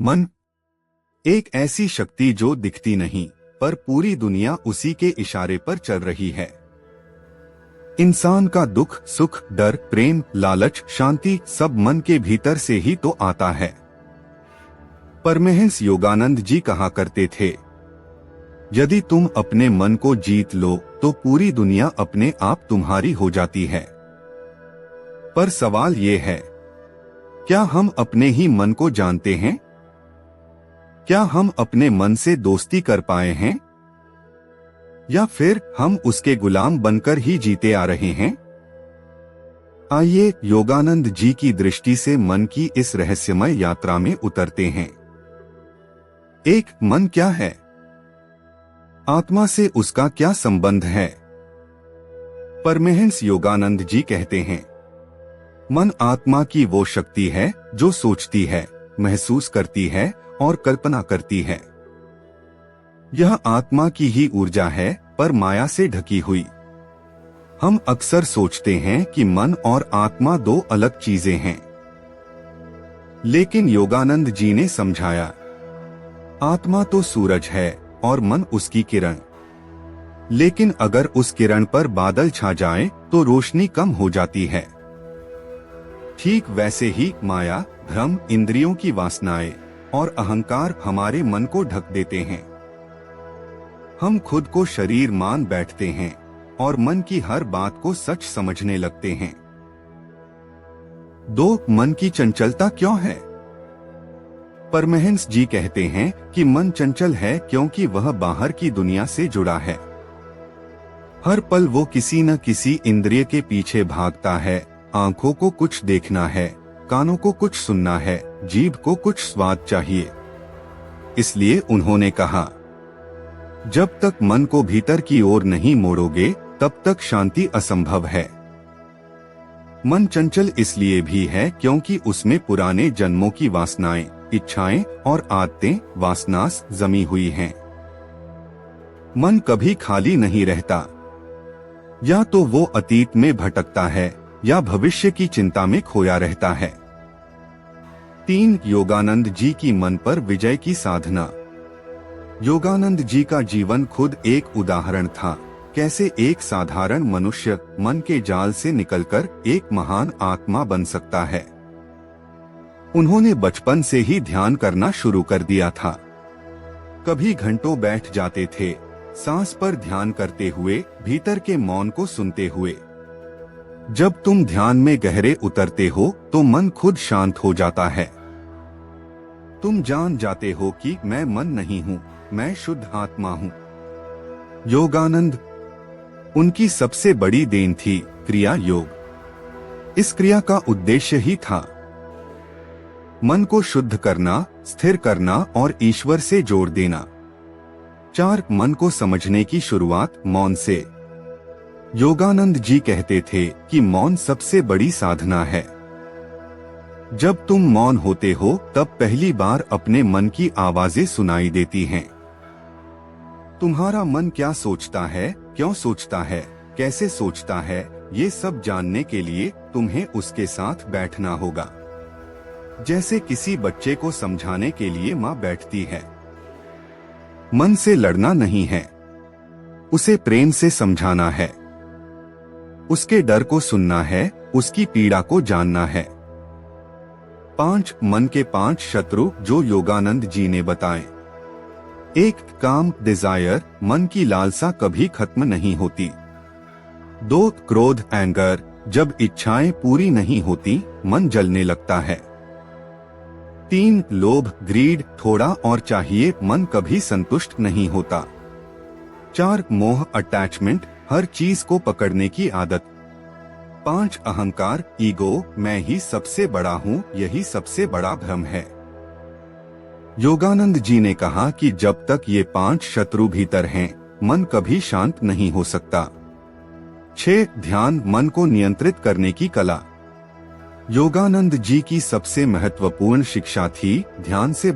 मन एक ऐसी शक्ति जो दिखती नहीं, पर पूरी दुनिया उसी के इशारे पर चल रही है। इंसान का दुख, सुख, डर, प्रेम, लालच, शांति सब मन के भीतर से ही तो आता है। परमहंस योगानंद जी कहा करते थे, यदि तुम अपने मन को जीत लो तो पूरी दुनिया अपने आप तुम्हारी हो जाती है। पर सवाल ये है, क्या हम अपने ही मन को जानते हैं? क्या हम अपने मन से दोस्ती कर पाए हैं? या फिर हम उसके गुलाम बनकर ही जीते आ रहे हैं? आइए योगानंद जी की दृष्टि से मन की इस रहस्यमय यात्रा में उतरते हैं। एक, मन क्या है? आत्मा से उसका क्या संबंध है? परमहंस योगानंद जी कहते हैं, मन आत्मा की वो शक्ति है जो सोचती है, महसूस करती है और कल्पना करती है। यह आत्मा की ही ऊर्जा है, पर माया से ढकी हुई। हम अक्सर सोचते हैं कि मन और आत्मा दो अलग चीजें हैं, लेकिन योगानंद जी ने समझाया, आत्मा तो सूरज है और मन उसकी किरण। लेकिन अगर उस किरण पर बादल छा जाए तो रोशनी कम हो जाती है। ठीक वैसे ही माया, भ्रम, इंद्रियों की वासनाएं और अहंकार हमारे मन को ढक देते हैं। हम खुद को शरीर मान बैठते हैं और मन की हर बात को सच समझने लगते हैं। दो, मन की चंचलता क्यों है? परमहंस जी कहते हैं कि मन चंचल है क्योंकि वह बाहर की दुनिया से जुड़ा है। हर पल वो किसी न किसी इंद्रिय के पीछे भागता है। आंखों को कुछ देखना है, कानों को कुछ सुनना है, जीभ को कुछ स्वाद चाहिए। इसलिए उन्होंने कहा, जब तक मन को भीतर की ओर नहीं मोड़ोगे तब तक शांति असंभव है। मन चंचल इसलिए भी है क्योंकि उसमें पुराने जन्मों की वासनाएं, इच्छाएं और आदतें वासनास जमी हुई हैं। मन कभी खाली नहीं रहता। या तो वो अतीत में भटकता है या भविष्य की चिंता में खोया रहता है। तीन, योगानंद जी की मन पर विजय की साधना। योगानंद जी का जीवन खुद एक उदाहरण था, कैसे एक साधारण मनुष्य मन के जाल से निकलकर एक महान आत्मा बन सकता है। उन्होंने बचपन से ही ध्यान करना शुरू कर दिया था। कभी घंटों बैठ जाते थे, सांस पर ध्यान करते हुए, भीतर के मौन को सुनते हुए। जब तुम ध्यान में गहरे उतरते हो तो मन खुद शांत हो जाता है। तुम जान जाते हो कि मैं मन नहीं हूँ, मैं शुद्ध आत्मा हूँ। योगानंद, उनकी सबसे बड़ी देन थी क्रिया योग। इस क्रिया का उद्देश्य ही था मन को शुद्ध करना, स्थिर करना और ईश्वर से जोड़ देना। चार, मन को समझने की शुरुआत मौन से। योगानंद जी कहते थे कि मौन सबसे बड़ी साधना है। जब तुम मौन होते हो तब पहली बार अपने मन की आवाजें सुनाई देती हैं। तुम्हारा मन क्या सोचता है, क्यों सोचता है, कैसे सोचता है, ये सब जानने के लिए तुम्हें उसके साथ बैठना होगा। जैसे किसी बच्चे को समझाने के लिए माँ बैठती है। मन से लड़ना नहीं है, उसे प्रेम से समझाना है। उसके डर को सुनना है, उसकी पीड़ा को जानना है। 5 मन के 5 शत्रु जो योगानंद जी ने बताए। 1 काम, डिजायर, मन की लालसा कभी खत्म नहीं होती। 2 क्रोध, एंगर, जब इच्छाएं पूरी नहीं होती मन जलने लगता है। 3 लोभ, ग्रीड, थोड़ा और चाहिए, मन कभी संतुष्ट नहीं होता। 4 मोह, अटैचमेंट, हर चीज को पकड़ने की आदत। 5 अहंकार, ईगो, मैं ही सबसे बड़ा हूँ, यही सबसे बड़ा भ्रम है। योगानंद जी ने कहा कि जब तक ये 5 शत्रु भीतर हैं, मन कभी शांत नहीं हो सकता। 6 ध्यान, मन को नियंत्रित करने की कला। योगानंद जी की सबसे महत्वपूर्ण शिक्षा थी ध्यान से